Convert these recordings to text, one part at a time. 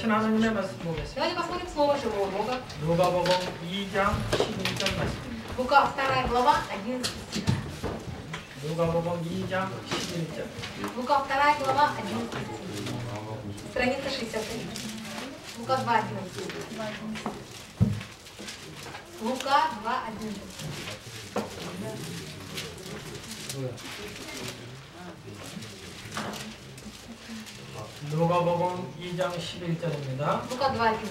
살아계신 하나님의 말씀 보겠습니다. Давайте посмотрим слово живого Бога. 누가복음 2장 11절 말씀입니다. Лука 2 глава 11 стих. 누가복음 2장 11절. Лука 2 глава 11 стих. Страница 63. Лука 2:11. Лука 2:11. 누가복음 2장 11절입니다. Лука 2:11.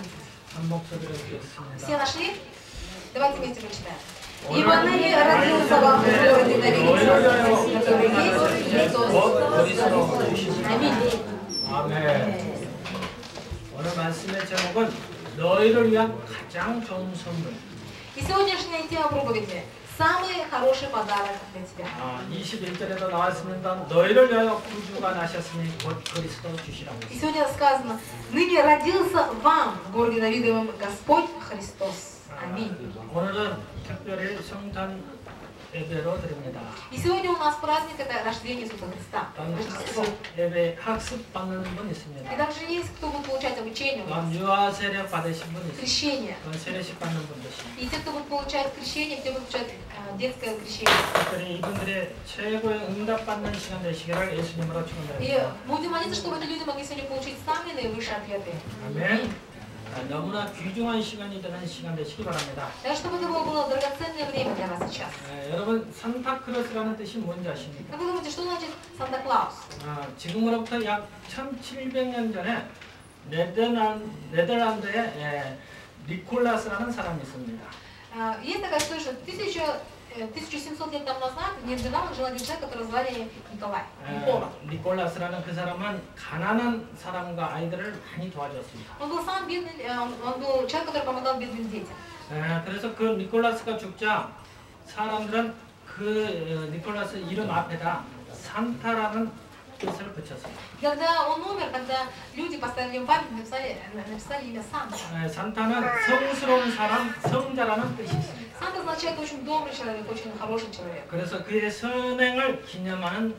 한 목소리로 읽겠습니다. Все нашли? Давайте вместе прочитаем. Ибо ныне родился вам в городе Давидовом, который есть Христос. Аминь. 아멘. 오늘 말씀의 제목은 너희를 위한 가장 좋은 선물. И сегодняшняя тема проповеди – самый хороший подарок для тебя. 21절에도 나왔습니다. 너희를 위하여 구주가 나셨으니 곧 그리스도 주시라고. И сегодня сказано: ныне родился вам в городе Давидовом Господь Христос. Аминь. 오늘은 특별히 성탄 예배로 드립니다. И сегодня у нас праздник – это рождение Иисуса Христа. Рождество. 예배 학습 받는 분 있습니다. И также есть, кто будет получать обучение у нас. 유아 세례 받으신 분 있습니다. Крещение. 세례식 받는 분도 있습니다. И те, кто будет получать крещение, те будут получать детское крещение. 특별히 이분들의 최고의 응답 받는 시간 되시기를 예수님으로 И 축원드립니다. будем молиться, чтобы эти люди могли сегодня получить самые наивысшие ответы. 아멘. 너무나 귀중한 시간이 되는 시간 되시기 바랍니다. Так, чтобы это было драгоценное время для вас сейчас. 여러분 산타크로스라는 뜻이 뭔지 아십니까? Как вы думаете, что значит Санта-Клаус? 지금으로부터 약 1700년 전에 네덜란드에 니콜라스라는 사람이 있습니다. Есть такая история, что 1700 лет тому назад в Нидерландах жил один человек, которого звали Николай. 니콜라스라는 그 사람은 가난한 사람과 아이들을 많이 도와줬습니다. Он был сам бедный, он был человек, который помогал бедным детям. 그래서 그 니콜라스가 죽자 사람들은 그 니콜라스 이름 앞에다 산타라는 뜻을 붙였어요. Когда он умер, когда люди поставили ему память, написали имя Санта. 산타는 성스러운 사람, 성자라는 뜻이 있습니다. Санта означает очень добрый человек, очень хороший человек. 그래서 그의 선행을 기념하는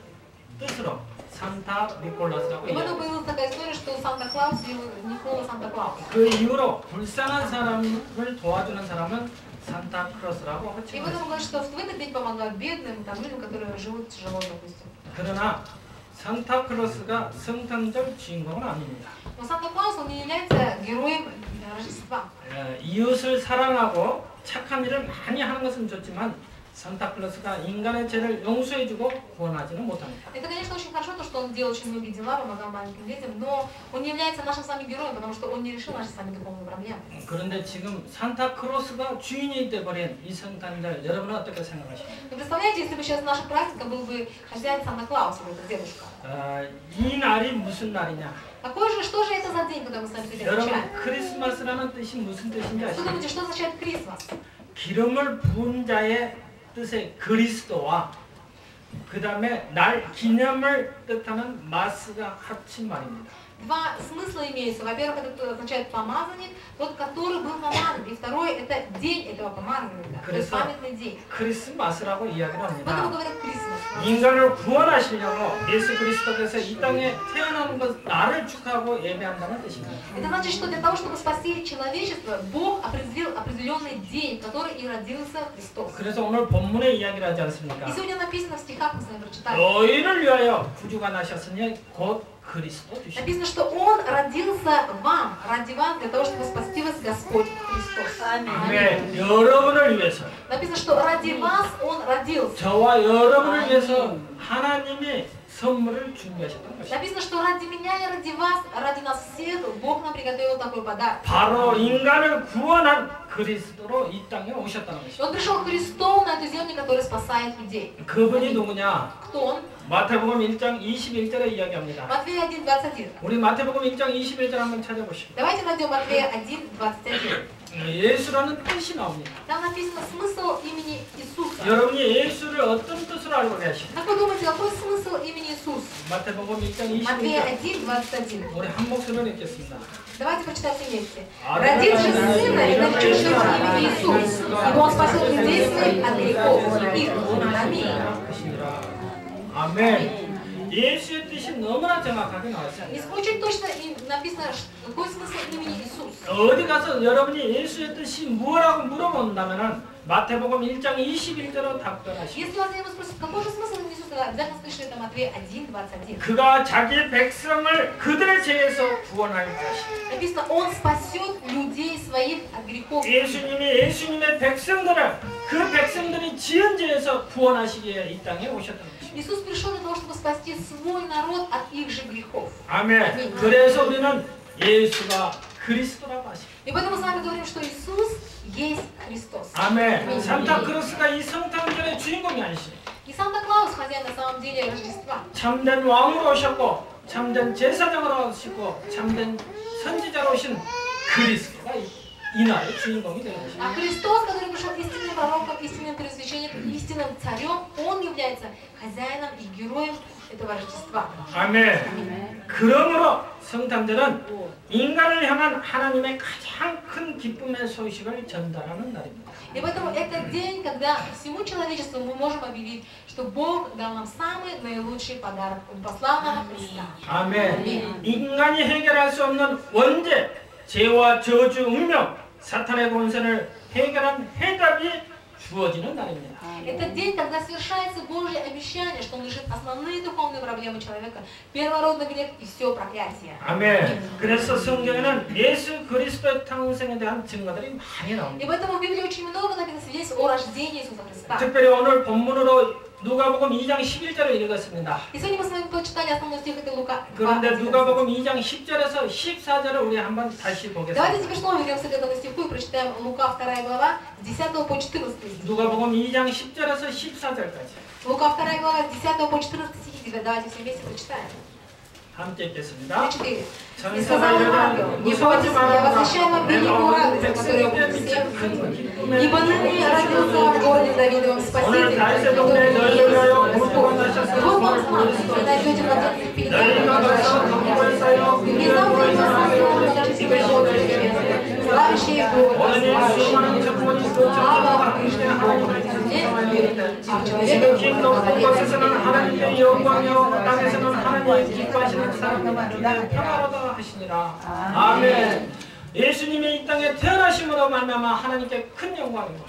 뜻으로 산타 니콜라스라고 И в этом 이야기합니다. появилась такая история, что Санта-Клаус и Никола Санта-Клаус. 그 이후로 불쌍한 사람을 도와주는 사람은 산타크로스라고 И 호칭을 поэтому 했습니다. говорят, что в этот день помогают бедным, там, людям, которые живут тяжело, допустим. 그러나 산타크로스가 성탄절 주인공은 아닙니다. Но Санта-Клаус, он не является героем Рождества. 이웃을 사랑하고 착한 일을 많이 하는 것은 좋지만 산타클로스가 인간의 죄를 용서해주고 구원하지는 못합니다. Это, конечно, очень хорошо, то, что он делал очень многие дела, помогал маленьким детям, но он не является нашим с вами героем, потому что он не решил наши с вами духовные проблемы. 그런데 지금 산타크로스가 주인이 돼버린 이 성탄절 여러분은 어떻게 생각하십니까? Вы представляете, если бы сейчас нашим праздником был бы хозяин Санта-Клаус, или это дедушка? 이 날이 무슨 날이냐? Что же это за день, когда мы с вами сегодня 여러분 отмечаем? 크리스마스라는 뜻이 무슨 뜻인지 Что 아십니까? думаете, что означает Крисмас? 기름을 부은 자의 뜻의 그리스도와 그 다음에 날 기념을 뜻하는 마스가 합친 말입니다. Два смысла имеются. Во-первых, это означает помазанник, тот, который был помазан. И второй, это день этого помазанника, то есть памятный день. 크리스마스라고 이야기를 Поэтому 합니다. говорят Крисмас. 인간을 구원하시려고 예수 그리스도께서 이 땅에 태어나는 것 나를 축하하고 예배한다는 뜻입니다. Это значит, что для того, чтобы спасти человечество, Бог определил определенный день, в который и родился Христос. 그래서 오늘 본문에 이야기를 하지 И 않습니까? сегодня написано в стихах, мы с вами прочитали. 너희를 위하여 구주가 나셨으니 곧 그리스도 주시옵소서. Написано, что Он родился вам, ради вас, для того, чтобы спасти вас Господь Христос. 아멘. 여러분을 위해서, Написано, что ради вас Он родился. 저와 여러분을 위해서 하나님이 선물을 준비하셨던 것입니다. Написано, что ради меня и ради вас, ради нас всех, Бог нам приготовил такой подарок. 바로 인간을 구원한 그리스도로 이 땅에 오셨다는 것입니다. Он пришел Христом на эту землю, который спасает людей. 그분이 누구냐? Кто Он? 마태복음 1장 21절에 이야기합니다. Матфея 1:21. 우리 마태복음 1장 21절 한번 찾아보시죠. Давайте найдем Матфея 1:21. 예수라는 뜻이 나옵니다. Там написано смысл имени Иисуса. 여러분이 예수를 어떤 뜻으로 알고 계십니까? Как вы думаете, какой смысл имени Иисус? 마태복금 1장 Матфея 21절 1:21. 우리 한 목소리로 읽겠습니다. Давайте прочитаем все вместе. Родит же сына и наречешь его имени Иисус, ибо он спасет людей своих от грехов их. Аминь. 아멘. 예수의 뜻이 너무나 정확하게 나왔어요. Здесь очень точно написано, какой смысл 어디 가서 여러분이 예수의 뜻이 뭐라고 물어본다면은 마태복음 1장 21절로 답변하시오. Если вас кто-нибудь спросит, какой же смысл Иисуса, обязательно слышали это Матвея 1:21. 그가 자기 백성을 그들의 죄에서 구원할 것이다. Написано, Он спасет людей своих от грехов. 예수님의 백성들을 그 백성들이 지은 죄에서 구원하시기에 이 땅에 오셨던 것입니다. Иисус пришел для того, чтобы спасти свой народ от их же грехов. 아멘. 그래서 우리는 예수가 그리스도라고 하십니다. И поэтому мы с вами говорим, что Иисус есть Христос. 아멘. 산타크로스가 이 성탄절의 주인공이 아니시죠. И Санта-Клаус, хозяин на самом деле Рождества. 참된 왕으로 오셨고 참된 제사장으로 오시고 참된 선지자로 오신 그리스도가 이 나라의 주인공이 되는 것입니다. А Христос, который пришел истинным пророком, истинным первосвященником, истинным царем, Он является хозяином и героем этого Рождества. 아멘. 그러므로 성탄절은 인간을 향한 하나님의 가장 큰 기쁨의 소식을 전달하는 날입니다. И поэтому это день, когда всему человечеству мы можем объявить, что Бог дал нам самый наилучший подарок. Он послал нам Христа. 아멘. 인간이 해결할 수 없는 원죄, 죄와 저주, 운명, 사탄의 권세를 해결한 해답이 주어지는 날입니다. Это день, когда совершается Божье обещание, что Он решит основные духовные проблемы человека, первородный грех и все проклятие. 아멘. 그래서 성경에는 예수 그리스도의 탄생에 대한 증거들이 많이 나옵니다. И поэтому в Библии очень много написано свидетельств о рождении Иисуса Христа. 특별히 오늘 본문으로 누가복음 2장 11절을 읽었습니다. И сегодня мы с вами прочитали основной стих этой Лука. 그런데 누가복음 2장 10절에서 14절을 우리 한번 다시 Давайте 보겠습니다. теперь снова вернемся к этому стиху и прочитаем Лука 2 глава, с 10 по 14 стих. 누가복음 2장 10절에서 14절까지 Лука 2 глава, с 10 по 14 стихи. Давайте все вместе прочитаем. 함께 읽겠습니다. 4. И 전사가 сказал ангел, 이르되 не бойтесь, я возвещаю вам великую радость, которую всем ибо ныне родился в городе Давидовом Спаситель, который есть Господь. Вот вам знак, вы найдете младенца в пеленах, и внезапно его сосуд, подождите пришел к славящий Бога. Слава а человек 곳에서는 하나님의 영광이요 땅에서는 하나님의 기뻐하시는 사람들에게 평화로다 하시니라. 아멘. 예수님이 이 땅에 태어나심으로 말미암아 하나님께 큰 영광이고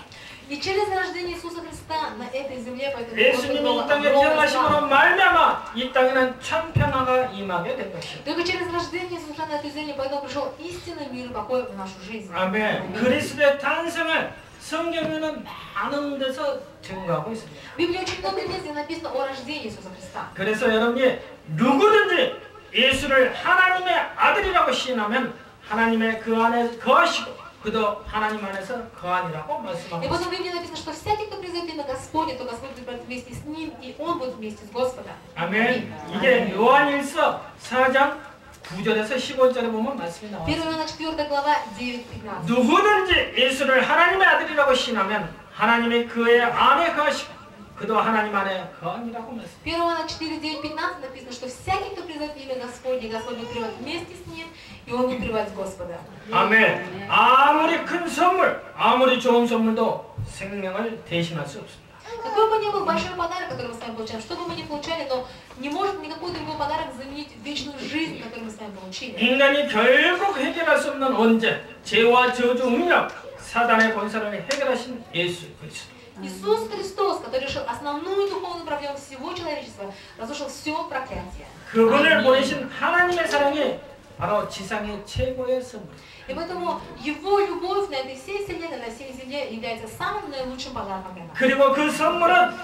И через рождение Иисуса Христа на этой земле, поэтому 예수님이 이 땅에 태어나심으로 말미암아 이 땅에는 참 평화가 임하게 된 것이요. только через рождение Иисуса на этой земле, поэтому пришел истинный мир и покой в нашу жизнь. 아멘. 그리스도의 탄생을 성경에는 많은 데서 증거하고 있습니다. В Библии очень много мест написано о рождении Иисуса Христа. 그래서 여러분이 누구든지 예수를 하나님의 아들이라고 시인하면 하나님의 그 안에 거하시고 그도 하나님 안에서 거하니라고 말씀하고 И 있습니다. потом в Библии написано, что всякий, кто призовет имя Господне, то Господь будет вместе с ним, и он будет вместе с Господом. 아멘. 이게 요한일서 4장 9절에서 15절에 보면 말씀이 나와요. 1 Иоанна 4 глава 9-15. 누구든지 예수를 하나님의 아들이라고 시인하면 하나님이 그의 안에 거하시고 그도 하나님 안에 거하니라고 말씀합니다. 1 Иоанна 4:9-15 написано, что всякий, кто призовет имя Господне, Господь будет пребывать вместе с ним, и он будет пребывать с Господом. 아멘. 아무리 큰 선물, 아무리 좋은 선물도 생명을 대신할 수 없습니다. Какой бы ни был большой подарок, который мы с вами получаем, что бы мы ни получали, но не может никакой другой подарок заменить вечную жизнь, которую мы с вами получили. 인간이 결국 해결할 수 없는 원죄, 죄와 저주, 운명, 사단의 권세를 해결하신 예수 그리스도. Иисус Христос, который решил основную духовную проблему всего человечества, разрушил все проклятие. 그분을 보내신 하나님의 사랑이 바로 지상의 최고의 선물. И поэтому Его любовь на этой всей вселенной, на всей земле является самым наилучшим подарком для нас. 그리고 그 선물은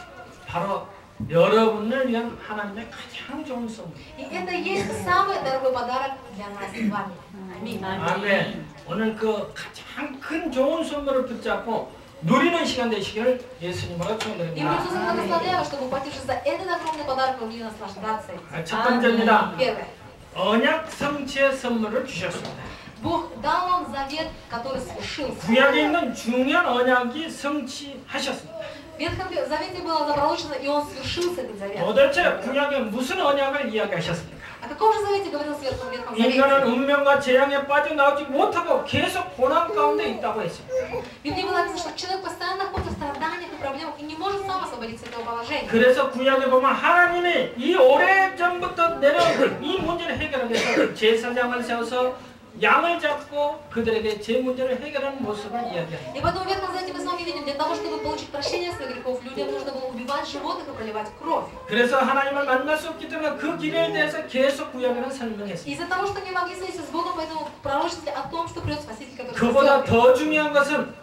바로 여러분을 위한 하나님의 가장 좋은 선물. И это и есть самый дорогой подарок для нас с вами. Аминь. 아멘. 오늘 그 가장 큰 좋은 선물을 붙잡고 누리는 시간 되시기를 예수님으로 И мы 축원드립니다. Иисуса благословляем, чтобы, ухватившись за этот огромный подарок, мы могли наслаждаться этим. 첫 번째입니다. Первое. 언약 성취의 선물을 주셨습니다. Бог дал вам завет, который свершился. 구약에 있는 중요한 언약이 성취하셨습니다. В Ветхом Завете было запророчено, и он свершился, этот завет. 도대체 구약에 무슨 언약을 이야기하셨습니까? О каком же завете говорил в Ветхом 인간은 Завете? 운명과 재앙에 빠져나오지 못하고 계속 고난 가운데 있다고 했습니다. В Библии было написано, что человек постоянно находится в страданиях и проблемах и не может сам освободиться от этого положения. 그래서 구약에 보면 하나님이 이 오래전부터 내려온 이 문제를 해결하기 위해서 제사장을 세워서 양을 잡고 그들에게 제 문제를 해결하는 모습을 이야기합니다. И поэтому в Ветхом Завете мы с вами видим, для того, чтобы получить прощение своих грехов, людям нужно было убивать животных и проливать кровь. 그래서 하나님을 만날 수 없기 때문에 그 길에 대해서 계속 구약에는 설명했습니다. Из-за того, что не могли встретиться с Богом, поэтому пророчествовали о том, что придет Спаситель, который 그보다 더 중요한 것은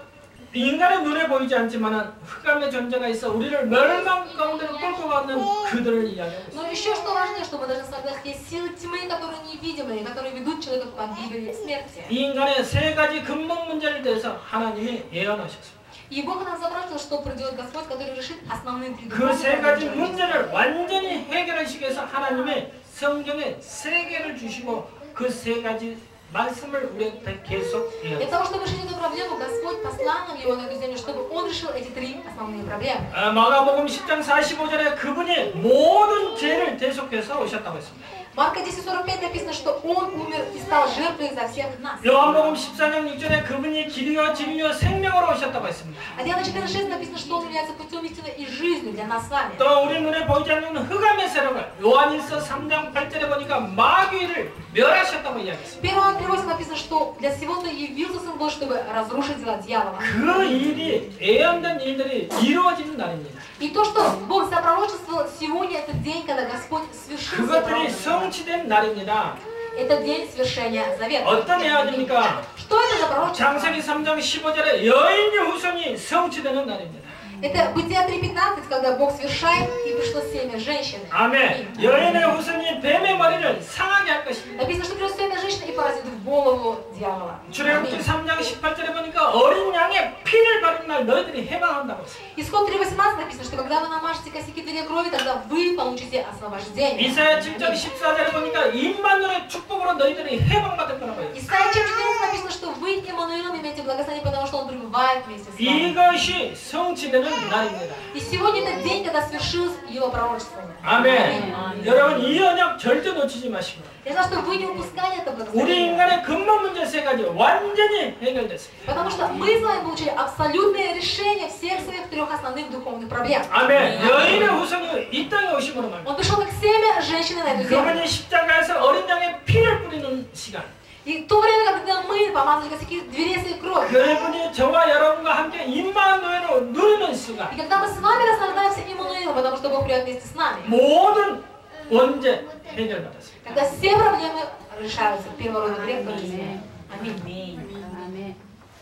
인간의 눈에 보이지 않지만 흑암의 존재가 있어 우리를 멸망 가운데로 끌고 가는 그들을 이야기하고 있습니다. Но еще что важнее, что мы должны согласить, есть силы тьмы, которые невидимые, которые ведут человека к погибели, к смерти. 이 인간의 세 가지 근본 문제를 대해서 하나님이 예언하셨습니다. И Бог нам запросил, что придет Господь, который решит основные три 그 세 가지 문제를 완전히 해결하시기 위해서 하나님의 성경에 세 개를 주시고 그 세 가지 말씀을 우리한테 계속 Для того, чтобы решить эту проблему, Господь послал нам Его на эту землю, чтобы Он решил эти три основные проблемы. 마가복음 10장 45절에 그분이 모든 죄를 대속해서 오셨다고 했습니다. Марка 10:45 написано, что Он умер и стал жертвой за всех нас. 요한복음 14장 6절에 그분이 길이와 진리와 생명으로 오셨다고 했습니다. А Иоанна 14:6 написано, что Он является путем истины и жизнью для нас с вами. 또 우리 눈에 보이지 않는 흑암의 세력을 요한일서 3장 8절에 보니까 마귀를 멸하셨다고 이야기했습니다. 1 Иоанна 3:8 написано, что для всего-то явился Сын Божий, чтобы разрушить дела дьявола. 그 일이 예언된 일들이 이루어지는 날입니다. И то, что Бог запророчествовал, сегодня этот день, когда Господь свершил 그것들이 성취된 날입니다. это день свершения завета. 어떤 예언입니까? Что это за пророчество? 창세기 3장 15절에 여인의 후손이 성취되는 날입니다. Это Бытие 3:15, когда Бог совершает и пришло семя женщины. 아멘. 여인의 후손이 뱀의 머리를 상하게 할 것입니다. Написано, что пришло семя женщины и поразит в голову дьявола. 출애굽기 3장 18절에 보니까 어린 양의 피를 바른 날 너희들이 해방한다고 했어요. Исход 3:18 написано, что когда вы намажете косяки две крови, тогда вы получите освобождение. 이사야 7장 14절에 보니까 임마누엘의 축복으로 너희들이 해방받을 거라고 해요. Исайя 7:14 написано, что вы Иммануилом имеете благословение, потому что Он пребывает вместе с вами. 이것이 성취되는 날입니다. И сегодня этот день, когда свершилось Его пророчествование. 아멘. 여러분 이 언약 절대 놓치지 마시고. Я знаю, что вы не упускали это 우리 благословение. 인간의 근본 문제 세 가지 완전히 해결됐습니다. Потому что мы с вами получили абсолютное решение всех своих трех основных духовных проблем. 아멘. 여인의 후손이 이 땅에 오심으로 말입니다. Он пришел как семя женщины на эту землю. 그분이 십자가에서 어린 양의 피를 뿌리는 시간. И в то время, когда мы помазали косяки дверей своей крови, 그분이 저와 여러분과 함께 임마누엘로 누리는 시간. и когда мы с вами наслаждаемся Иммануилом, потому что Бог придет вместе с нами, 모든 원죄 해결받았습니다. когда все проблемы решаются, первородный грех тоже. Аминь.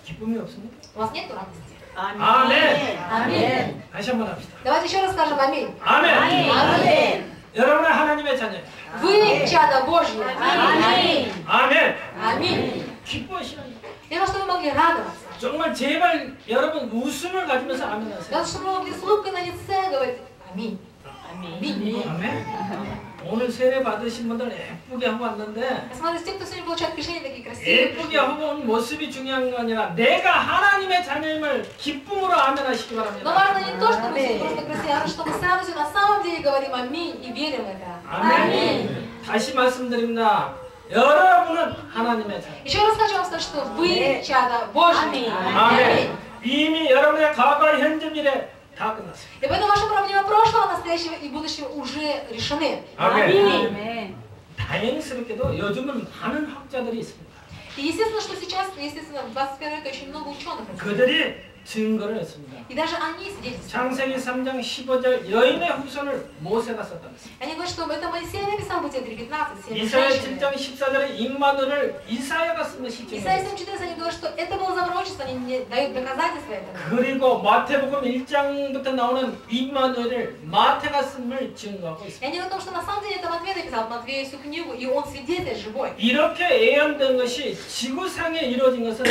기쁨이 없습니까? У вас нет радости? 아멘. Аминь. 다시 한번 합시다. Давайте еще раз скажем аминь. 아멘. Аминь. 여러분은 하나님의 자녀. Вы чадо Божье. 아멘. 아멘. Аминь. 기뻐하시는. Для того, чтобы вы могли радоваться. 정말 제발 여러분 웃음을 가지면서 아멘 하세요. Для того, чтобы вы могли с улыбкой на лице говорить аминь. Аминь. 아멘. 오늘 세례 받으신 분들 예쁘게 하고 왔는데 Я смотрю, те, кто сегодня получает крещение, такие красивые. 예쁘게 하고 온 모습이 중요한 거 아니라 내가 하나님의 자녀임을 기쁨으로 아멘 하시기 Но 바랍니다. важно не то, что мы просто красивые, а что мы с радостью на самом деле говорим аминь и верим в это. 아멘. 다시 말씀드립니다. 여러분은 하나님의 자녀. Еще раз хочу вам сказать, что вы чадо Божье. 아멘. 이미 여러분의 과거, 현재, 미래 다 끝났어요. И поэтому ваши проблемы прошлого, настоящего и будущего уже решены. 아멘. 다행스럽게도 요즘은 많은 학자들이 있습니다. И естественно, что сейчас, естественно, в 21 веке очень много ученых. 그들이 증거를 했습니다. И даже они свидетельствуют. 창세기 3장 15절 여인의 후손을 모세가 썼다면서요. Они говорят, что это Моисей написал в Бытие 3:15. 이사야 7장 14절에 임마누엘을 이사야가 쓴 것이 Исайя 증거예요. 7:14 они говорят, что это было запророчество, они не дают доказательства этого. 그리고 마태복음 1장부터 나오는 임마누엘을 마태가 쓴을 증거하고 И 있습니다. они о том, что на самом деле это Матвей написал, Матвею всю книгу, и он свидетель живой. 이렇게 예언된 것이 지구상에 이루어진 것은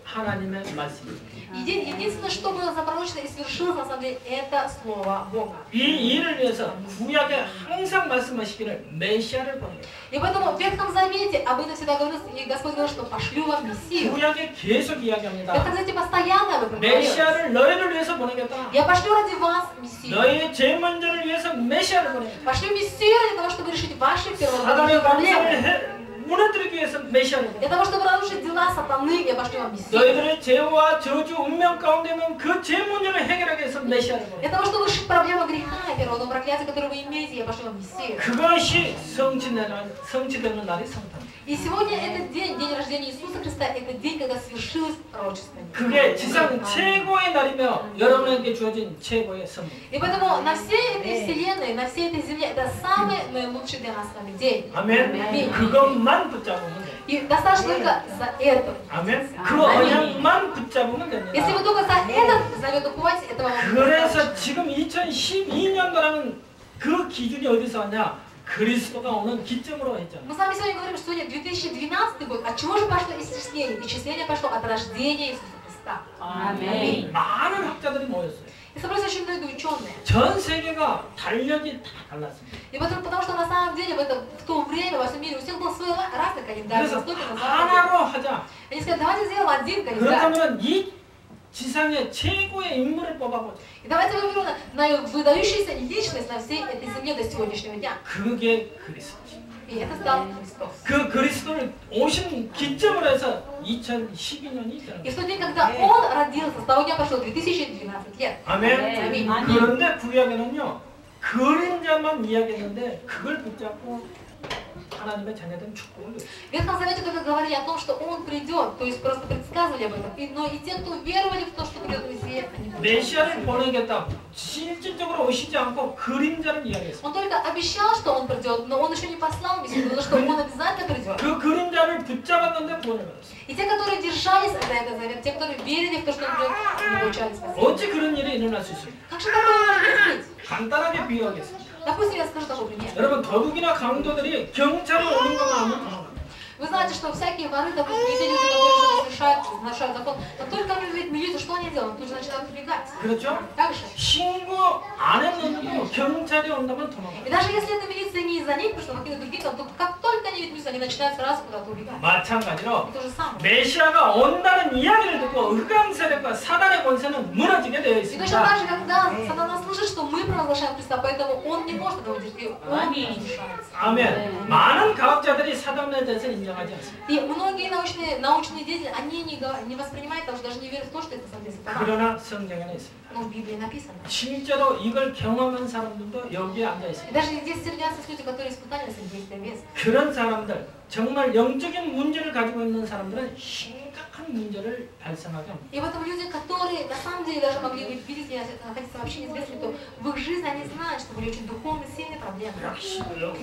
하나님의 말씀입니다. Единственное, что было запророчено и свершилось, на самом деле, это Слово Бога. 이 일을 위해서 구약에 항상 말씀하시기를 메시아를 보내요. И поэтому в Ветхом Завете об этом всегда говорилось, и Господь говорит, что пошлю вам Мессию. 구약에 계속 В 이야기합니다. Ветхом Завете постоянно об этом говорилось. 메시아를 너희를 위해서 보내겠다. Я пошлю ради вас Мессию. 너희의 죄 문제를 위해서 메시아를 보내겠다. Пошлю Мессию ради того, чтобы решить ваши 사단의 первобытные проблемы. 방사를 무너뜨리기 위해서 메시아를 보내겠다. Для того, чтобы разрушить дела сатаны, я пошлю вам Мессию. 너희들의 죄와 저주 운명 가운데 있는 그 죄 문제를 해결하기 위해서 메시아를 보내겠다. Для того, чтобы решить проблему греха и первородного проклятия, которое вы имеете, я пошлю вам Мессию. 그것이 성취되는 날이 성탄입니다. И сегодня этот день, день рождения Иисуса Христа, это день, когда свершилось пророчество. 그게 지상 최고의 날이며 여러분에게 주어진 최고의 선물. И поэтому на всей этой вселенной, на всей этой земле, это самый наилучший для нас с вами день. 아멘. 그것만 붙잡으면 돼. И достаточно только за это. 아멘. 그 언약만 붙잡으면 됩니다. Если вы только за этот завет ухватите, этого вам 그래서 지금 2012년도라는 그 기준이 어디서 왔냐? 그리스도가 오는 기점으로 했잖아. Мы с вами сегодня говорим, что сегодня 2012 год. От чего же пошло исчисление? Исчисление пошло от рождения Иисуса Христа. 아멘. 많은 학자들이 모였어요. И собрались очень многие ученые. 전 세계가 달력이 다 달랐습니다. И потому что на самом деле в то время во всем мире у всех был свой разный календарь. 그래서 На Западе. 하나로 하자. Они сказали, давайте сделаем один календарь. 그렇다면 이 지상의 최고의 인물을 뽑아보자. И давайте выберем на выдающуюся личность на всей этой земле до сегодняшнего дня. 그게 그리스도. И это стал Христос. 그 그리스도를 오신 기점으로 해서 2012년이 되는 И 거예요. в тот день, когда Он родился, с того дня прошло 2012 лет. 아멘. 그런데 구약에는요 그림자만 이야기했는데 그걸 붙잡고 하나님의 자녀된 축복을 누렸어요. В Ветхом Завете только говорили о том, что Он придет, то есть просто предсказывали об этом. Но и те, кто веровали в то, что придет Мессия, они 메시아를 보내겠다. 실질적으로 오시지 않고 그림자를 이야기했어요. Он только обещал, что Он придет, но Он еще не послал Мессию, потому что Он обязательно придет. 그 그림자를 붙잡았는데 구원을 받았어요. И те, которые держались за этот завет, те, которые верили в то, что Он придет, они получали спасение. 어찌 그런 일이 일어날 수 있습니까? Как же такое может быть? 간단하게 비유하겠습니다. Допустим, я скажу такой пример. 여러분 도둑이나 강도들이 경찰을 오는 것만 하면 도망갑니다. Вы знаете, что всякие воры, допустим, не те люди, которые что-то нарушают закон, но только они увидят милицию, что они делают? Тут же начинают убегать. 그렇죠? Так же. 신고 안 했는데도 경찰이 온다면 도망갑니다. И даже если эта милиция не из-за них, потому что какие-то другие, то как только они видят милицию, они начинают сразу куда-то убегать. 마찬가지로 То же самое. 메시아가 온다는 이야기를 듣고 흑암 세력과 사단의 권세는 무너지게 되어 И точно 있습니다. так же, когда сатана слышит, что мы провозглашаем Христа, поэтому он не может этого удержать, и он разрушается. 아멘. 많은 과학자들이 사단에 대해서 인정하지 않습니다. И многие научные деятели, они не воспринимают, потому что даже не верят в то, что это на самом деле сатана. 그러나 성경에는 있습니다. Но в Библии написано. 실제로 이걸 경험한 사람들도 여기에 앉아 И 있습니다. даже здесь сердятся люди, которые испытали на самом деле вес. 그런 사람들, 정말 영적인 문제를 가지고 있는 사람들은 심각한 문제를 발생하게 합니다. И вот люди, которые на самом деле даже могли быть видеть, находиться вообще неизвестными, то в их жизни они знают, что были очень духовные, сильные проблемы.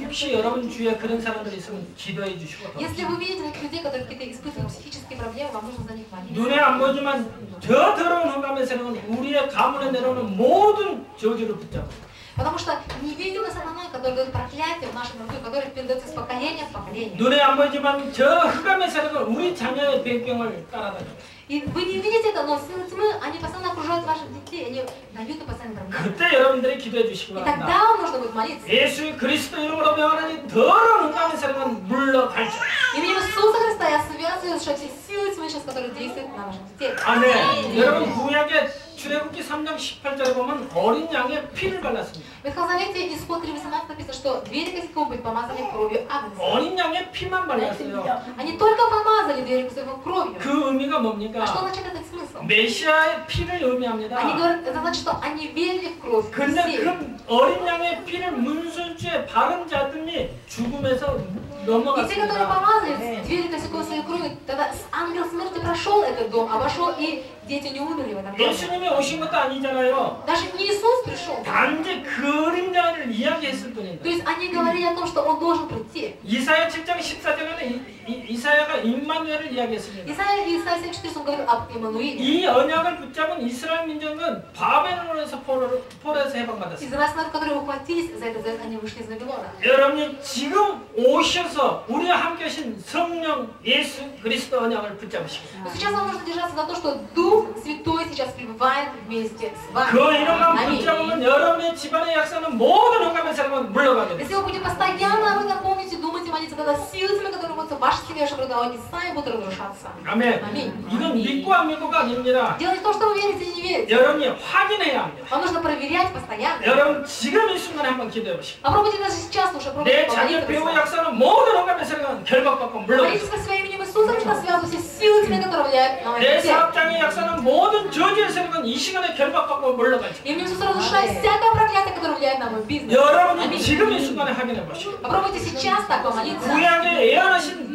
혹시 여러분 주위에 그런 사람들이 있으면 기도해 주시고 Если вы видите таких людей, которые какие-то испытывают психические проблемы, вам нужно за них молиться. 눈에 안 보지만 저 더러운 흑암의 세력은 우리의 가문에 내려오는 모든 저주를 붙잡고 Потому что невидимый сатана, который дает проклятие в нашем роду, который передается с поколения в поколение. 눈에 안 보이지만 저 흑암의 세력은 우리 자녀의 배경을 따라다녀요. И вы не видите это, но силы тьмы, они постоянно окружают ваших детей, они дают им постоянно проблемы. 그때 여러분들이 기도해 주시기 И 바랍니다. тогда вам нужно будет молиться. 예수 그리스도 이름으로 명하는 더러운 흑암의 세력은 물러갈지. Именем Иисуса Христа я связываю все силы тьмы сейчас, которые действуют на ваших детей. 아멘. 여러분 구약의 출애굽기 3장 18절에 보면 어린 양의 피를 발랐습니다. В Ветхом Завете Исход 3:18 написано, что двери косяков быть помазаны кровью Агнца. 어린 양의 피만 발랐어요. Они только помазали двери косяков кровью. 그 의미가 А что 뭡니까? значит этот смысл? 메시아의 피를 의미합니다. Они говорят, это значит, что они верили в кровь. 근데 Мессии. 그 어린 양의 피를 문술주에 바른 자들이 죽음에서 И те, которые 넘어갔습니다. помазали двери косяков своей крови, тогда ангел смерти прошел этот дом, обошел, и дети не умерли в этом доме. 예수님이 오신 것도 아니잖아요. Даже не Иисус пришел. 단지 그림자를 이야기했을 То 뿐입니다. есть они говорили о том, что Он должен прийти. 이사야 7장 14절에는 이사야가 임마누엘을 이야기했습니다. Исайя 7:4 он говорил об Иммануиле. 이 언약을 붙잡은 이스라엘 민족은 바벨론에서 포로에서 해방받았습니다. Израильский народ, которые ухватились за этот завет, они вышли из Вавилона. 여러분이 지금 오셔서 우리와 함께 하신 성령 예수 그리스도 언약을 붙잡으시고 Но сейчас вам нужно держаться за то, что Дух Святой сейчас пребывает вместе с вами. 그 이름만 Аминь. 붙잡으면 여러분의 집안의 약사는 모든 흑암의 사람은 물러가게 됩니다. Если вы будете постоянно об этом помнить и думать и молиться, тогда силы тьмы, которые находятся в вашей семье, вашем роду, они сами будут разрушаться. 아멘. Аминь. 이건 믿고 안 믿고가 아닙니다. Дело не в том, что вы верите или не верите. 여러분이 확인해야 합니다. Вам нужно проверять постоянно. 여러분 지금 이 순간에 한번 기도해 보시고 Попробуйте даже сейчас уже 내 пробовать 자녀 помолиться. 배우 약사는 모든 흑암의 사람은 결박받고 Молитесь 물러가게 по своим именем Иисуса Христа, связывайте все силы тьмы, которые влияют на 내 ваши детей. 사업장의 약사는 모든 저주의 세력은 이 시간에 결박받고 물러가죠. Именем Иисуса разрушай всякое проклятие, которое влияет на мой бизнес. 여러분이 Аминь. 지금 이 순간에 확인해 보시고 Попробуйте сейчас так помолиться. 구약에 예언하신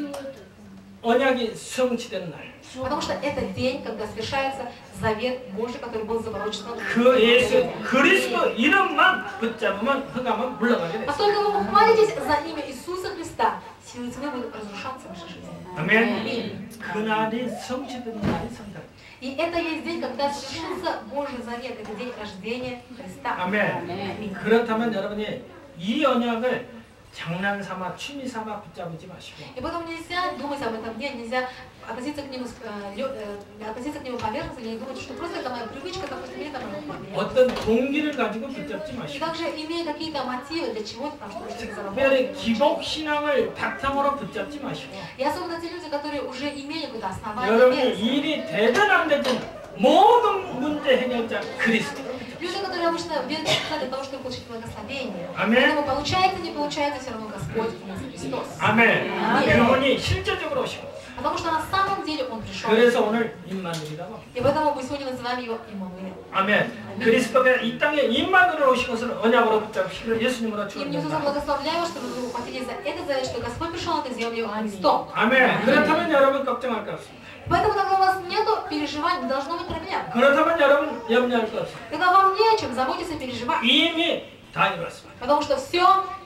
언약이 성취된 날. Потому что это день, когда совершается завет Божий, который был заворочен. 그 예수 그리스도 이름만 붙잡으면 흑암은 물러가게 됐어요. Поскольку вы ухватитесь за имя Иисуса Христа, силы тьмы будут разрушаться в вашей жизни. 아멘. 그날이 성취된 날이 성탄. И это есть день, когда совершился Божий завет. Это день рождения Христа. 아멘. 그렇다면 여러분이 이 언약을 장난삼아 취미삼아 붙잡지 마시고. И поэтому нельзя думать об этом дне, нельзя относиться к нему поверхностно, или думать, что просто это моя привычка, допустим, или это моя хобби. 어떤 동기를 가지고 붙잡지 И 마시고. также имея какие-то мотивы для чего-то там, чтобы что-то заработать. 특별히 기복 신앙을 바탕으로 붙잡지 마시고. И особенно те люди, которые уже имели какое-то основание. 여러분이 일이 되든 안 되든 모든 문제 해결자 그리스도. Люди, которые обычно верят для того, чтобы получить благословение. 아멘. Поэтому получается, не получается, все равно Господь Иисус Христос. 아멘. 그분이 실제적으로 오시고. Потому что на самом деле Он пришел. 그래서 오늘 임마누엘이라고. И поэтому мы сегодня называем Его Иммануил. 아멘. 그리스도가 이 땅에 임마누엘 오신 것을 언약으로 붙잡으시기를 예수님으로 И мне Иисуса 축원합니다. благословляю, чтобы вы ухватились за это завет, что Господь пришел на эту землю Христом. 아멘. 그렇다면 여러분 걱정할 거 없습니다. Поэтому, когда у вас нет переживаний, не должно быть проблем. 그렇다면 여러분 염려할 거 없습니다. Когда вам не о чем заботиться и переживать. 이미 다 이뤘습니다. Потому что все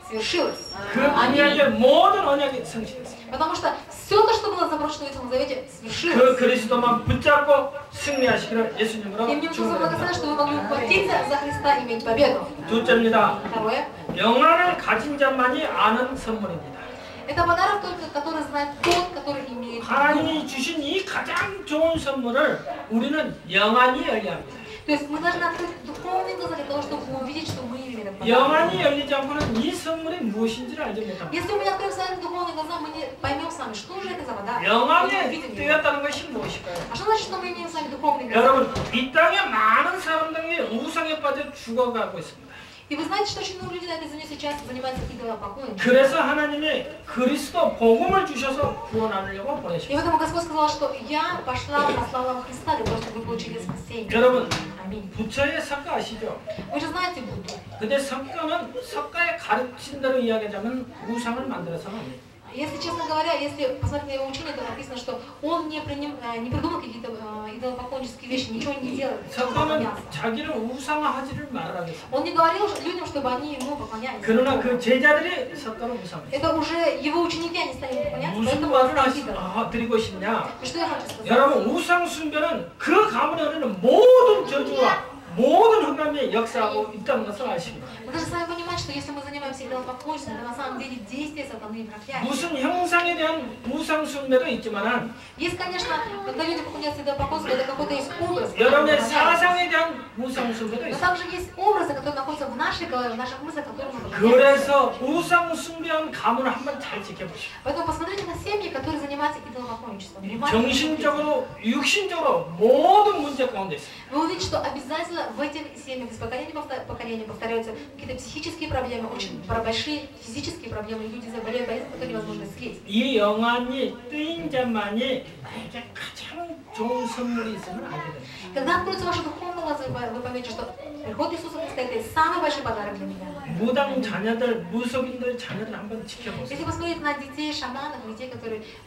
свершилось. 그 언약의 모든 언약이 성취됐습니다. Потому что все то, что было заброшено в Ветхом Завете, 그 свершилось. 그리스도만 붙잡고 승리하시기를 예수님으로 И мне Иисуса благословляю, 축원합니다. что вы могли ухватиться за Христа и иметь победу. 둘째입니다. Второе. 영안을 가진 자만이 아는 선물입니다. Это подарок только, который знает тот, который имеет. 하나님이 주신 이 가장 좋은 선물을 우리는 영안이 열려야 합니다. То есть мы должны открыть духовные глаза для того, чтобы увидеть, что мы имели этот подарок. 영안이 열리지 않고는 이 선물이 무엇인지를 알지 못합니다. Если мы не откроем свои духовные глаза, мы не поймем с вами, что же это за подарок. Мы не 영안에 увидим его. 뜨였다는 것이 무엇일까요? А что значит, что мы имеем с вами духовные глаза? 여러분, 이 땅에 많은 사람들이 우상에 빠져 죽어가고 있습니다. И вы знаете, что очень много людей на этой земле сейчас занимаются идолопоклонством. 그래서 하나님이 그리스도 복음을 주셔서 구원하려고 И 보내셨습니다. поэтому Господь сказал, что я пошла, послала вам Христа для того, чтобы вы получили спасение. 여러분, Аминь. 부처의 석가 아시죠? Вы же знаете Будду. 근데 석가는 석가의 가르친 대로 이야기하자면 우상을 만들어서는 안 돼요. Если честно говоря, если посмотреть на его учение, то написано, что он не придумал какие-то идолопоклоннические вещи, ничего не делал. 석가는 자기를 우상화하지를 말하겠어요. Он не говорил людям, чтобы они ему поклонялись. 그러나 그 제자들이 석가를 우상했어요. Это уже его ученики, они стали ему поклоняться, 무슨 поэтому 말을 он идол. 드리고 싶냐? И что я хочу сказать? 여러분 우상 숭배는 그 가문에 흐르는 모든 저주와 모든 흑암이 역사하고 있다는 것을 아십니다. Мы должны с вами понимать, что если мы занимаемся идолопоклонством, это на самом деле действие сатаны и проклятие. 무슨 형상에 대한 우상 숭배도 있지만은 Есть, конечно, когда люди поклоняются идолопоклонству, это какой-то есть образ. 여러분의 사상에 대한 우상 숭배도 Но 있어요. также есть образы, которые находятся в нашей голове, в наших мыслях, которые мы поклоняемся. 그래서 우상 숭배한 가문을 한번 잘 지켜보십시오. Поэтому посмотрите на семьи, которые занимаются идолопоклонничеством. 정신적으로, 육신적으로 모든 문제 가운데 있어요. Вы увидите, что обязательно в этих семьях из поколения в поколение повторяются какие-то психические проблемы, очень большие физические проблемы, люди заболеют болезнью, которые невозможно исцелить. 이 영안이 뜨인 자만이 나에게 가장 좋은 선물이 있으면 알게 됩니다. Когда откроются ваши духовные глаза, вы поймете, что приход Иисуса Христа это самый большой подарок для меня. 무당 자녀들, 무속인들 자녀들 한번 지켜보세요. Если посмотреть на детей шаманов, людей,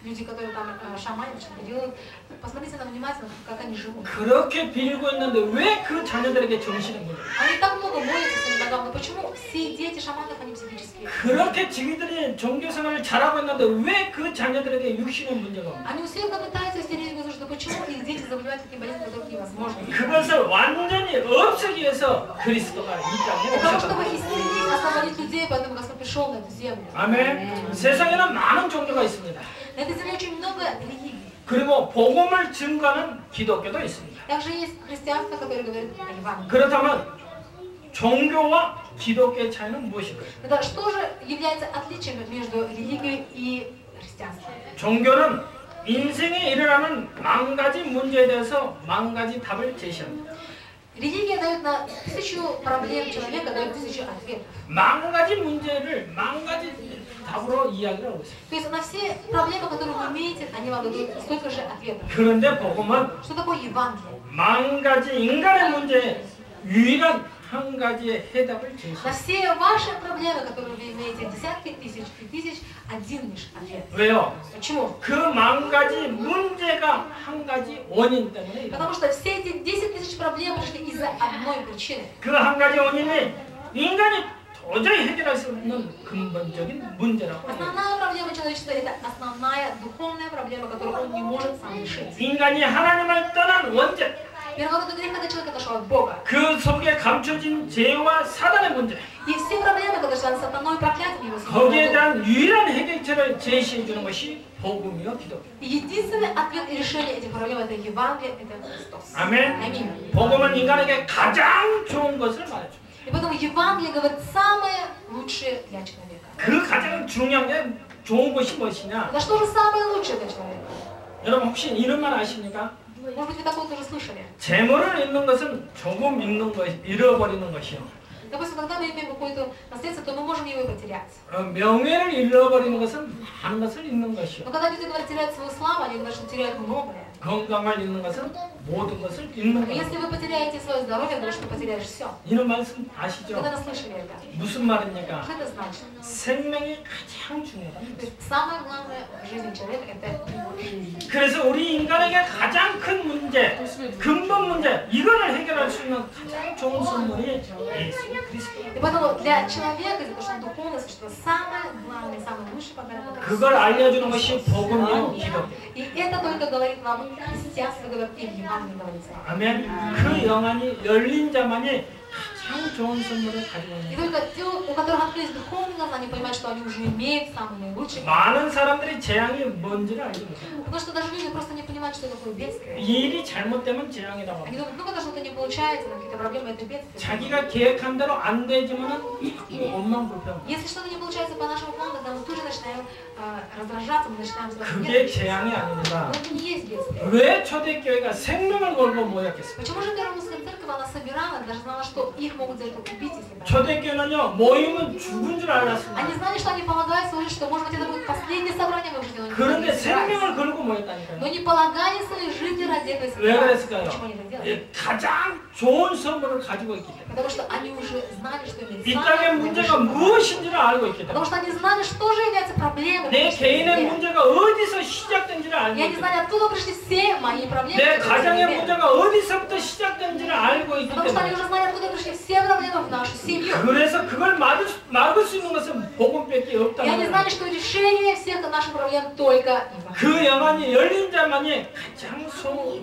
люди, которые там шаманят, что-то делают, посмотрите на внимательно, как они живут. 그렇게 빌고 있는데 왜 그 자녀들에게 정신은 거예요? Они так много молятся своим богам, но почему все дети шаманов, они психические? 그렇게 지기들이 종교생활을 잘하고 있는데 왜 그 자녀들에게 육신의 문제가 없나요? Они усиленно пытаются вести религию, что почему их дети заболевают такими болезнями, которые невозможны. 그것을 완전히 없애기 위해서 그리스도가 이 땅에 Для того, чтобы 오셨다. исцелить, освободить людей, поэтому Господь пришел на эту землю. 아멘. 세상에는 많은 종교가 있습니다. На этой земле очень много религий. 그리고 복음을 증거하는 기독교도 있습니다. Также есть христианство, которое говорит о Евангелии. 그렇다면 종교와 기독교의 차이는 무엇일까요? Это что же является отличием между религией и христианством? 종교는 인생에 일어나는 만 가지 문제에 대해서 만 가지 답을 제시합니다. Религия дает на 1000 проблем человека, дает 1000 ответов. 만 가지 문제를 만 가지 답으로 이야기를 하고 있어요. То есть на все проблемы, которые вы имеете, они вам дадут столько же ответов. 그런데 복음은 Что такое Евангелие? 만 가지 인간의 문제에 유일한 한 가지의 해답을 На 제시해요. все ваши проблемы, которые вы имеете, десятки тысяч и тысяч, один лишь ответ. 왜요? Почему? 그 만 가지 문제가 한 가지 원인 때문에 Потому что все эти 10 тысяч проблем пришли из-за одной причины. 그 한 가지 원인이 인간이 도저히 해결할 수 없는 근본적인 문제라고 해요. Основная проблема человечества – это основная духовная проблема, которую он не может сам решить. 인간이 하나님을 떠난 원죄, Первородный грех, когда человек отошел от Бога. 그 속에 감춰진 죄와 사단의 문제, И все проблемы, которые связаны с сатаной, проклятием его 거기에 самого. 대한 유일한 해결책을 제시해 주는 것이 복음이요 기도. Единственный ответ и решение этих проблем – это Евангелие, это Христос. 아멘. Аминь. 복음은 인간에게 가장 좋은 것을 말해줘. И поэтому Евангелие говорит самое лучшее для человека. 그 가장 중요한 게 좋은 것이 무엇이냐? Да что же самое лучшее для человека? 여러분 혹시 이런 말 아십니까? Может быть, вы такое тоже слышали? 재물을 잃는 것은 조금 잃어버리는 것이요. Допустим, когда мы имеем какое-то наследство, то мы можем его и потерять. 명예를 잃어버리는 것은 많은 것을 잃는 것이요. Но когда люди говорят теряют свою славу, они говорят, что теряют многое. 건강을 잃는 것은 모든 것을 잃는 Но 것이요. если вы потеряете свое здоровье, говорят, что потеряешь все. 이런 말씀 아시죠? Когда слышали это? 무슨 말입니까? Что это значит? 생명이 가장 중요하다. То есть самое главное в жизни человека – это его жизнь. 그래서 우리 인간에게 가장 큰 문제, 근본 문제, 이거를 해결할 수 있는 가장 좋은 선물이 예수 그리스도. И поэтому для человека, из-за того, что он духовное существо, самое главное, самый лучший подарок – это 그걸 알려주는 것이 복음이요 기도. И это только говорит вам христианство, говорит и в Евангелии говорится. 아멘. 그 영안이 열린 자만이 가장 좋은 선물을 가지고 И 있는. только те, у которых открылись духовные глаза, они понимают, что они уже имеют самый наилучший. 많은 사람들이 재앙이 뭔지를 알지 못해요. Потому что даже люди просто не понимают, что такое бедствие. 이 일이 잘못되면 재앙이라고 Они 합니다. думают, ну когда что-то не получается, какие-то проблемы, это бедствие. 자기가 계획한 대로 안 되지만은 자꾸 원망 불평. Если что-то не получается по нашему плану, тогда мы тут же начинаем раздражаться, мы начинаем сказать, 그게 재앙이 아닙니다. но это не есть бедствие. 왜 초대교회가 생명을 걸고 모였겠어요? Почему же Первомысская церковь, она собирала, даже знала, что их могут за это убить, если бы. 초대교회는요 모이면 죽은 줄 알았습니다. Они знали, что они полагают свою жизнь, что может быть это будет последнее собрание в их жизни, но они 그런데 не собирались. 생명을 걸고 모였다니까요. Но не полагали своей жизни ради этого 왜 собирались. 그랬을까요? Почему они это делали? 예, 가장 좋은 선물을 가지고 있기 때문에. Потому что они уже знали, что имеют 이 땅의 문제가 무엇인지를 알고 있기 Потому 때문에. что они знали, что же является проблемой. 내 в 개인의 жизни. 문제가 어디서 시작된지를 알고 И они 있기 знали, 때문에. откуда пришли все мои проблемы. 내 которые есть в 가정의 семье. 문제가 어디서부터 시작된지를 알고 있기 Потому что они 때문에. уже знали, откуда пришли все проблемы в нашу семью. 그래서 그걸 막을 수 있는 것은 복음밖에 И они 없다는 знали, 거예요. что решение всех наших проблем только Евангелие. 그 영안이 열린 자만이 가장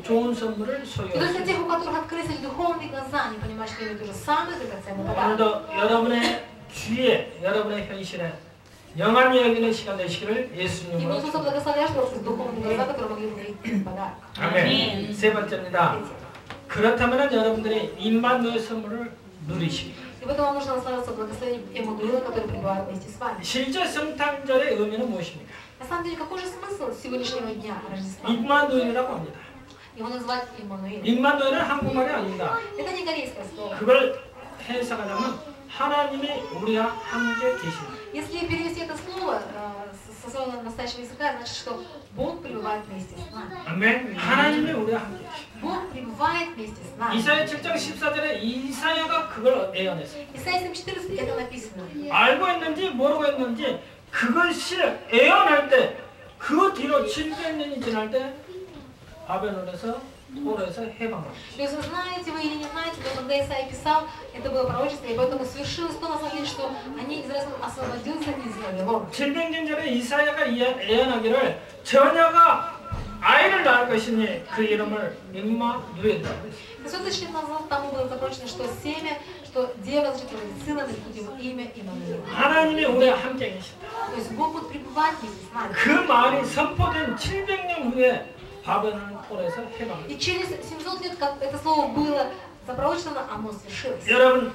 좋은 선물을 И 소유할 только 수 тех, 있어요. у которых открылись духовные глаза, они понимают, что имеют уже самый драгоценный подарок. 오늘도 여러분의 주위에, 여러분의 현실에 영안이 열리는 시간 되시기를 И 예수님으로 Иисуса благословляю, что у вас есть духовные глаза, которые могли бы видеть подарок. 아멘. 세 번째입니다. 그렇다면 여러분들이 임마누엘 선물을 누리시기. И поэтому вам нужно наслаждаться благословением Эммануила, который пребывает вместе с вами. 실제 성탄절의 의미는 무엇입니까? На самом деле, какой же смысл сегодняшнего дня Рождества? 임마누엘이라고 합니다. Его называют Эммануил. 임마누엘은 한국말이 아닙니다. Это не корейское слово. 그걸 해석하자면 하나님이 우리와 함께 계십니다. Если перевести это слово со своего настоящего языка, значит, что Бог пребывает вместе с нами. 아멘. 하나님이 우리와 함께 계십니다. Бог пребывает вместе с нами. 이사야 7장 14절에 이사야가 그걸 예언했어요. Исайя 7:14 это написано. 알고 있는지 모르고 있는지 그것이 예언할 때 그 뒤로 700년이 지날 때 바벨론에서 포로에서 해방합니다. То есть, знаете вы или не знаете, но когда Исайя писал, это было пророчество, и поэтому свершилось то, на самом деле, что они, Израиль, освободился из Вавилона. 700년 전에 이사야가 예언하기를 처녀가 아이를 낳을 것이니 그 이름을 임마누엘이라고 했어요. 500 лет назад тому было запрочено, что семя, что дева зачатая сына, дадут ему имя Иммануил. 하나님이 우리와 함께 계십니다. То есть Бог будет пребывать вместе с нами. 그 말이 선포된 700년 후에 바벨론 포로에서 해방합니다. И через 700 лет, как это слово было запрочено, оно свершилось. 여러분,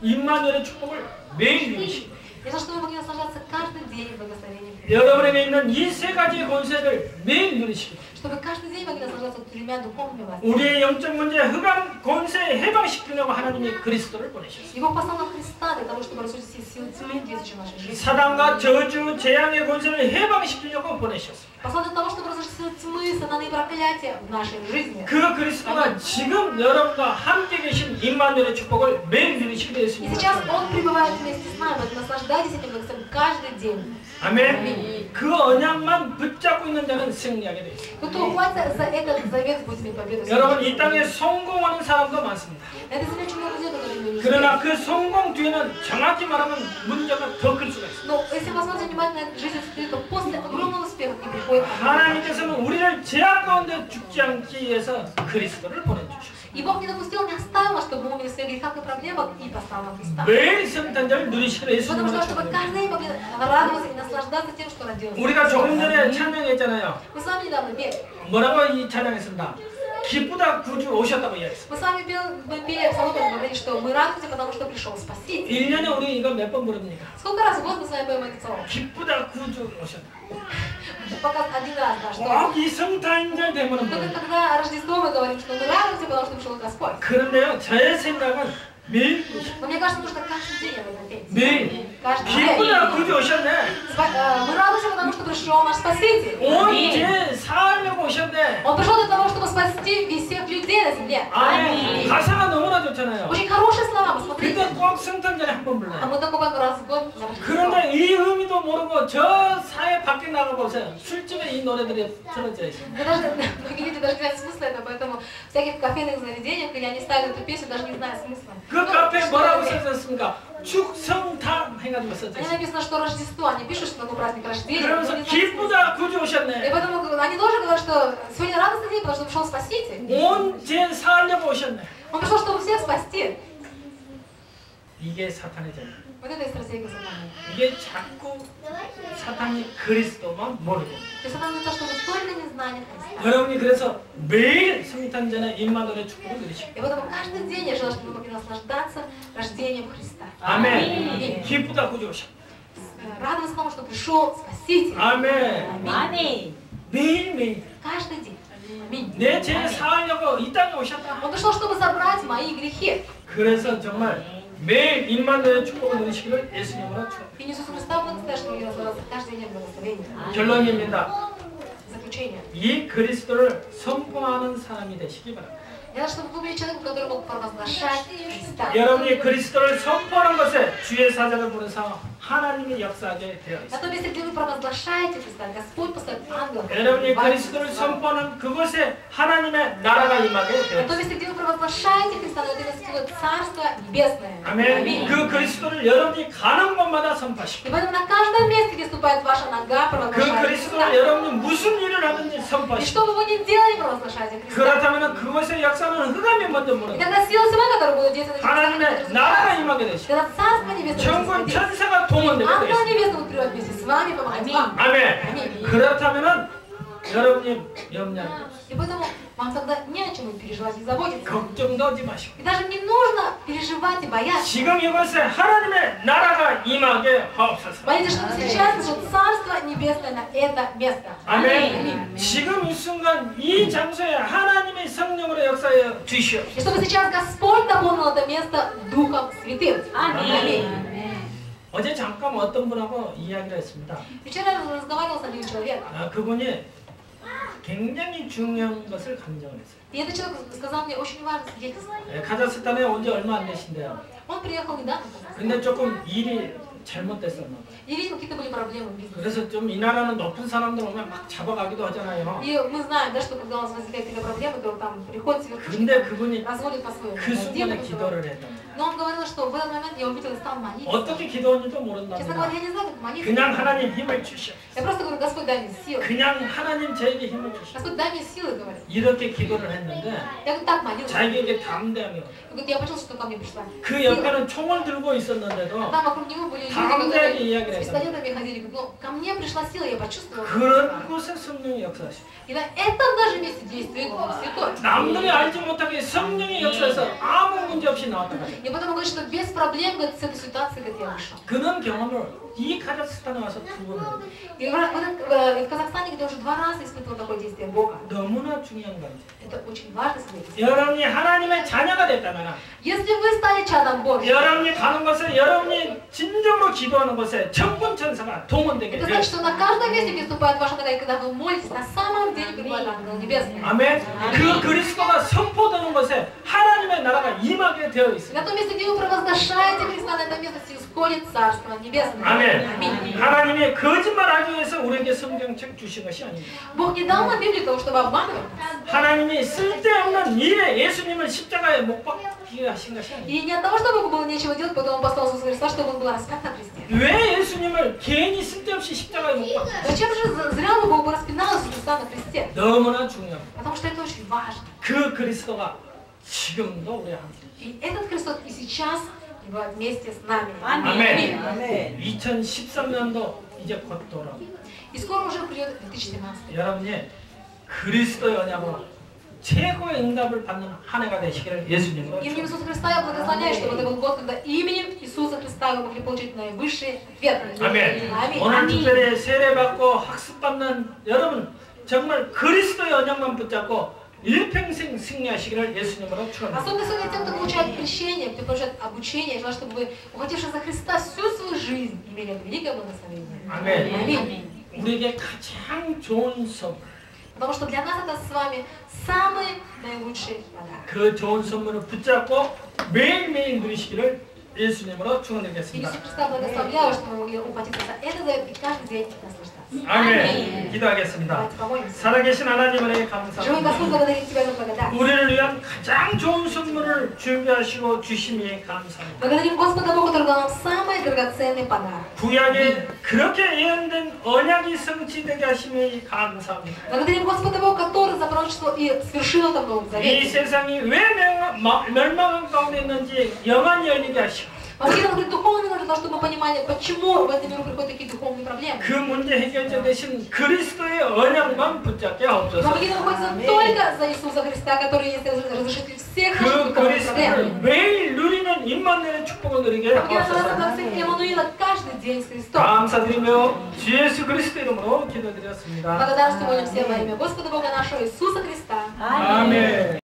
임마누엘의 축복을 매일 누리시고 И за что мы могли наслаждаться каждый день благословением. 여러분에게 있는 이 세 가지의 권세를 매일 누리시고 Чтобы каждый день могли наслаждаться тремя духовными властями. 우리의 영적 문제 흑암 권세에 해방시키려고 하나님이 그리스도를 보내셨어요. И Бог послал нам Христа для того, чтобы рассудить все силы тьмы, действующие в нашей жизни. 사단과 저주, 재앙의 권세를 해방시키려고 보내셨습니다. Послание того, чтобы разрушить тьмы, сатаны и проклятия в нашей жизни. 그 그리스도가 지금 여러분과 함께 계신 임마누엘의 축복을 매일 누리시게 И 되었습니다. сейчас Он пребывает вместе с нами, поэтому наслаждайтесь этим благословением каждый день. 아멘. 그 언약만 붙잡고 있는 자는 승리하게 되어 있습니다. Кто ухватится за этот завет, будет иметь победу. 여러분 이 땅에 성공하는 사람도 많습니다. Это земля очень много людей, которые имеют успех. 그러나 그 성공 뒤에는 정확히 말하면 문제가 더 클 수가 있습니다. Но если посмотреть внимательно на жизнь успеха, то после огромного успеха и приходит 하나님께서는 우리를 제약 가운데 죽지 않기 위해서 그리스도를 보내주셨습니다. И Бог не допустил, не оставил, чтобы мы умерли в своих грехах и проблемах и поставил на Христа. 매일 성탄절을 누리시라 Потому 예수님으로 что, чтобы каждый день могли радоваться и наслаждаться тем, что родился. 우리가 조금 전에 찬양했잖아요. Мы с вами недавно пели. 뭐라고 이 찬양했습니다. 기쁘다 구주 오셨다고 이야기했습니다. Мы с вами пели псалом, и говорили, что мы радуемся, потому что пришел Спаситель. 1년에 우리 이거 몇 번 부릅니까? Сколько раз в год мы с вами поем этот псалом? 기쁘다 구주 오셨다. Пока один раз, да, что... 꼭 이 성탄절 되면은 Только 부릅니다. когда Рождество мы говорим, что мы радуемся, потому что пришел Господь. 그런데요, 저의 생각은 매일 부르십니다. Но мне кажется, нужно каждый день об этом петь. 매일 Каждый 기쁘다 день. 구주 오셨네. Мы радуемся, потому что пришел наш Спаситель. 언제 살려고 오셨네. Он пришел для того, чтобы спасти всех людей на земле. 아멘. 가사가 너무나 좋잖아요. Очень хорошие слова, посмотрите. 근데 꼭 성탄절에 한 번 А 불러요. мы только поем раз в год на Рождество. 그런데 이 의미도 모르고 저 사회 밖에 나가 보세요. 술집에 이 노래들이 틀어져 있어요. Вы даже, многие люди даже не знают смысла этого, поэтому в всяких кофейных заведениях, или они ставят эту песню, даже не зная смысла. 그 카페에 뭐라고 써졌습니까? 축성탐 해가지고 써져 Они 있어요. написано, что Рождество, они пишут, что такое праздник рождения. 그러면서 но не знают 기쁘다 구주 смысла. И 오셨네. поэтому они тоже говорят, что сегодня радостный день, потому что пришел Спаситель. 언제 살려고 오셨네. Он пришел, чтобы всех спасти. 이게 사탄의 전. Вот это и стратегия сатаны. 이게 자꾸 사탄이 그리스도만 모르고. То есть сатана не то, чтобы только незнание Христа. 여러분이 그래서 매일 성탄 전에 임마누엘의 축복을 누리시고. И поэтому каждый день я желаю, чтобы мы могли наслаждаться рождением Христа. 아멘. 기쁘다 구주 오셨네. Радоваться тому, что пришел Спаситель. 아멘. 아멘. 매일매일 Каждый день. Аминь. 내 죄 사하려고 이 땅에 오셨다. Он пришел, чтобы забрать мои грехи. 그래서 정말 매일 임마누엘의 축복을 누리시기를 예수님으로 축복합니다. И Иисус Христа благословляет, что мы называться каждый день благословения. 결론입니다. Заключение. 이 그리스도를 선포하는 사람이 되시기 바랍니다. Я хочу, чтобы вы были человеком, который мог провозглашать Христа. 여러분이 그리스도를 선포하는 것에 주의 사자를 보내서 하나님이 역사하게 되어 На 있습니다. том месте, где вы провозглашаете Христа, Господь поставит ангелов. 여러분이 그리스도를 선포하는 그곳에 하나님의 나라가 임하게 되어 На том 있습니다. месте, где вы провозглашаете Христа, на этом месте будет Царство Небесное. 아멘. 그 그리스도를 여러분이 가는 곳마다 선포하시고 И поэтому на каждом месте, где ступает ваша нога, 그 провозглашайте 그리스도를 Христа. 여러분이 무슨 일을 하든지 И 선포하시고 что бы вы ни делали, провозглашайте Христа. 그렇다면 그곳의 역사는 흑암이 먼저 И 무너져 тогда сила тьмы, которая будет действовать, 하나님의 나라가 임하게 되시고 когда Царство Небесное 천군 будет 천사가 동원되게 되어 ангел 있습니다. Небесный будет придет вместе с вами, помогать вам. 아멘. 그렇다면은 여러분이 염려하지 마십시오. И поэтому вам тогда не о чем переживать и заботиться. 걱정도 하지 마시고 И даже не нужно переживать и бояться. 지금 이곳에 하나님의 나라가 임하게 하옵소서. Боитесь, что сейчас пришло Царство Небесное на это место. 아멘. 지금 이 순간 이 장소에 하나님의 성령으로 역사해 주시오. И чтобы сейчас Господь наполнил это место Духом Святым. 아멘. 어제 잠깐 어떤 분하고 이야기를 했습니다. Вчера я разговаривал с одним человеком. 그분이 굉장히 중요한 것을 강조를 했어요. И этот человек сказал мне очень важное свидетельство. 카자흐스탄에 온 지 얼마 안 되신데요. Он приехал недавно. 근데 조금 일이 잘못됐었나 봐요. И, видимо, какие-то были проблемы в бизнесе. 그래서 좀 이 나라는 높은 사람들 오면 막 잡아가기도 하잖아요. И мы знаем, да, что когда у нас возникают какие-то проблемы, то там приходят 근데 그분이 разводят по-своему. 그 순간에 기도를 했던 거예요. Но он говорил, что в этот момент я увидел и стал молиться. 어떻게 기도했는지도 Честно 모른답니다. говоря, я не знаю, как молиться. 그냥 하나님 힘을 주시오. Я просто говорю, Господь, дай мне силы. 그냥 하나님 저에게 힘을 주시오. Господь, дай мне силы, говорю. 이렇게 기도를 했는데 Я вот так молился. 자기에게 담대함이 와요. И вот я почувствовал, что ко мне пришла 그 сила. 옆에는 총을 들고 있었는데도 Там вокруг него были люди, 담대하게 которые 이야기를 с 했어요. пистолетами ходили. Но ко мне пришла сила, я почувствовала. 그런 곳에 성령이 역사하시오. И на этом даже месте действует Дух Святой. 남들이 알지 못하게 성령의 역사에서 아무 문제 없이 나왔다 가죠. И потом он говорит, что без проблем, говорит, с этой ситуации, говорит, я вышел. 그런 경험을 이 카자흐스탄에 와서 2번. И в Казахстане, где уже 2 раза испытывал такое действие Бога. 너무나 중요한 거죠. Это очень важно событие. 여러분이 하나님의 자녀가 됐다면, Если вы стали чадом Божьим, 여러분이 가는 곳에, 여러분이 진정으로 기도하는 곳에 천군 천사가 동원되게 это 돼요. значит, что на каждом месте, где ступает ваша нога, и когда вы молитесь, на самом деле пребывает ангел небесный. 아멘. 그 그리스도가 선포되는 곳에 하나님의 나라가 임하게 되어 있습니다. На том месте, где вы провозглашаете Христа, на этом месте исходит Царство Небесное. 아멘. Аминь. 하나님이 거짓말하기 위해서 우리에게 성경책 주신 것이 아닙니다. Бог не дал нам Библию для того, чтобы обманывать нас. 하나님이 쓸데없는 일에 예수님을 십자가에 못 박히게 하신 것이 아닙니다. И не от того, что Богу было нечего делать, поэтому Он послал Иисуса Христа, чтобы Он был распят на кресте. 왜 예수님을 괜히 쓸데없이 십자가에 못 박히게? Зачем же зря бы Бог распинал Иисуса Христа на кресте? 너무나 중요합니다. Потому что это очень важно. 그 그리스도가 지금도 우리 함께. И этот Христос и сейчас пребывает вместе с нами. 아멘. 아멘. 2013년도 이제 곧 돌아. И скоро уже придет 2017. 여러분이 그리스도의 언약으로 최고의 응답을 받는 한 해가 되시기를 예수님으로 Именем Иисуса Христа я благословляю, чтобы это был год, когда именем Иисуса Христа вы могли получить наивысший ответ. 아멘. Аминь. 오늘 특별히 세례받고 학습받는 여러분 정말 그리스도의 언약만 붙잡고 일평생 승리하시기를 예수님으로 축원합니다. Особенно сегодня тем, кто получает крещение, кто получает обучение, я желаю, чтобы вы, ухватившись за Христа всю свою жизнь, имели это великое благословение. 아멘. Аминь. 우리에게 가장 좋은 선물, Потому что для нас это с вами самый наилучший подарок. 그 좋은 선물을 붙잡고 매일매일 누리시기를 예수님으로 И 축원드리겠습니다. Иисус Христа благословляю, чтобы вы могли ухватиться за это завет и каждый день наслаждаться. 아멘. 기도하겠습니다. Давайте помолимся. 살아계신 하나님 은혜에 Живой 감사합니다. Господь, благодарим Тебя за благодать. 우리를 위한 가장 좋은 선물을 준비하시고 주심에 감사합니다. Благодарим Господа Бога, который дал нам самый драгоценный подарок. 구약에 그렇게 예언된 언약이 성취되게 하심에 감사합니다. Благодарим Господа Бога, который запрочествовал и свершил это в Новом 이 Завете. 세상이 왜 멸망한 가운데 있는지 영안 열리게 하시고 Помоги нам быть духовными для того, чтобы мы понимали, почему в этом миру приходят такие духовные проблемы. 그 문제 해결자 되신 그리스도의 언약만 붙잡게 하옵소서. Помоги нам находиться только за Иисуса Христа, который есть разрешитель всех наших 그 духовных проблем. 그리스도를 매일 누리는 임마누엘의 축복을 누리게 Помоги нам 하옵소서. стараться как сын Эммануила каждый день с Христом. 감사드리며 주 예수 그리스도 이름으로 기도드렸습니다. Благодарствую молимся во имя Господа Бога нашего Иисуса Христа. 아멘.